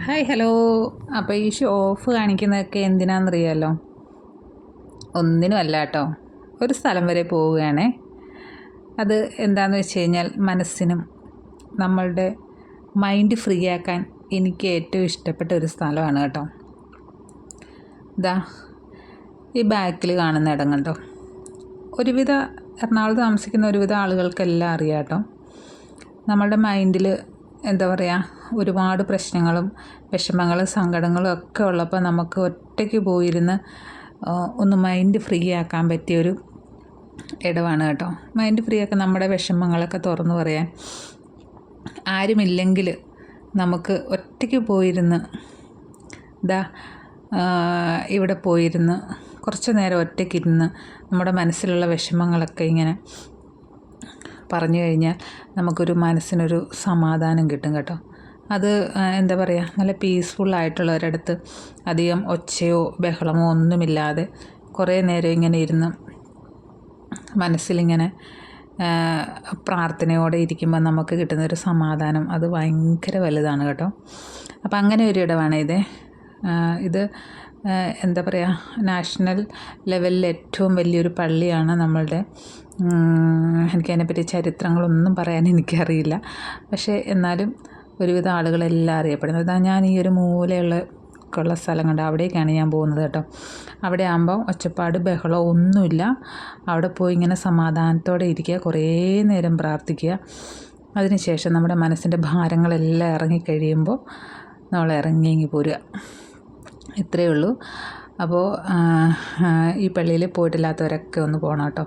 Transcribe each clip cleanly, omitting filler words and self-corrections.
Hi hello. അപ്പോൾ ഈ show of കാണിക്കുന്നതൊക്കെ എന്തിനാണെന്നറിയാമല്ലോ? ഒന്നിനുമല്ല കേട്ടോ, ഒരു സ്ഥലം വരെ പോവുകയാണേ. അത് എന്താണെന്ന് വെച്ച് കഴിഞ്ഞാൽ മനസ്സിനും നമ്മളുടെ മൈൻഡ് ഫ്രീ ആക്കാൻ എനിക്ക് ഏറ്റവും ഇഷ്ടപ്പെട്ട ഒരു സ്ഥലമാണ് കേട്ടോ. ഇതാ ഈ ബാക്കിൽ കാണുന്ന ഇടം കണ്ടോ, ഒരുവിധ എറണാകുളത്ത് താമസിക്കുന്ന ഒരുവിധ ആളുകൾക്കെല്ലാം അറിയാം കേട്ടോ. നമ്മളുടെ മൈൻഡിൽ എന്താ പറയുക, ഒരുപാട് പ്രശ്നങ്ങളും വിഷമങ്ങളും സങ്കടങ്ങളും ഒക്കെ ഉള്ളപ്പോൾ നമുക്ക് ഒറ്റയ്ക്ക് പോയിരുന്ന് ഒന്ന് മൈൻഡ് ഫ്രീ ആക്കാൻ പറ്റിയൊരു ഇടമാണ് കേട്ടോ. മൈൻഡ് ഫ്രീ ആക്കാൻ, നമ്മുടെ വിഷമങ്ങളൊക്കെ തുറന്നു പറയാൻ ആരുമില്ലെങ്കിൽ നമുക്ക് ഒറ്റയ്ക്ക് പോയിരുന്ന് ഇവിടെ പോയിരുന്ന് കുറച്ച് നേരം ഒറ്റയ്ക്കിരുന്ന് നമ്മുടെ മനസ്സിലുള്ള വിഷമങ്ങളൊക്കെ ഇങ്ങനെ പറഞ്ഞു കഴിഞ്ഞാൽ നമുക്കൊരു മനസ്സിനൊരു സമാധാനം കിട്ടും കേട്ടോ. അത് എന്താ പറയുക, നല്ല പീസ്ഫുള്ളായിട്ടുള്ള ഒരിടത്ത് അധികം ഒച്ചയോ ബഹളമോ ഒന്നുമില്ലാതെ കുറേ നേരം ഇങ്ങനെ ഇരുന്ന് മനസ്സിലിങ്ങനെ പ്രാർത്ഥനയോടെ ഇരിക്കുമ്പോൾ നമുക്ക് കിട്ടുന്നൊരു സമാധാനം അത് ഭയങ്കര വലുതാണ് കേട്ടോ. അപ്പം അങ്ങനെ ഒരു ഇടമാണ് ഇത് എന്താ പറയുക, നാഷണൽ ലെവലിൽ ഏറ്റവും വലിയൊരു പള്ളിയാണ് നമ്മളുടെ. എനിക്കതിനെപ്പറ്റി ചരിത്രങ്ങളൊന്നും പറയാൻ എനിക്കറിയില്ല, പക്ഷേ എന്നാലും ഒരുവിധ ആളുകളെല്ലാം അറിയപ്പെടുന്നത്. ഞാൻ ഈ ഒരു മൂലയുള്ള സ്ഥലം കണ്ട് അവിടേക്കാണ് ഞാൻ പോകുന്നത് കേട്ടോ. അവിടെ ആകുമ്പോൾ ഒച്ചപ്പാട് ബഹളം ഒന്നുമില്ല. അവിടെ പോയി ഇങ്ങനെ സമാധാനത്തോടെ ഇരിക്കുക, കുറേ നേരം പ്രാർത്ഥിക്കുക. അതിനുശേഷം നമ്മുടെ മനസ്സിൻ്റെ ഭാരങ്ങളെല്ലാം ഇറങ്ങിക്കഴിയുമ്പോൾ നമ്മൾ ഇറങ്ങി പോരുക. ഇത്രയേ ഉള്ളൂ. അപ്പോൾ ഈ പള്ളിയിൽ പോയിട്ടില്ലാത്തവരൊക്കെ ഒന്ന് പോകണം കേട്ടോ.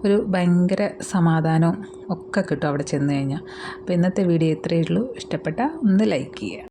ഒരു ഭയങ്കര സമാധാനവും ഒക്കെ കിട്ടും അവിടെ ചെന്ന് കഴിഞ്ഞാൽ. അപ്പോൾ ഇന്നത്തെ വീഡിയോ ഇത്രയേ ഉള്ളൂ. ഇഷ്ടപ്പെട്ടാൽ ഒന്ന് ലൈക്ക് ചെയ്യുക.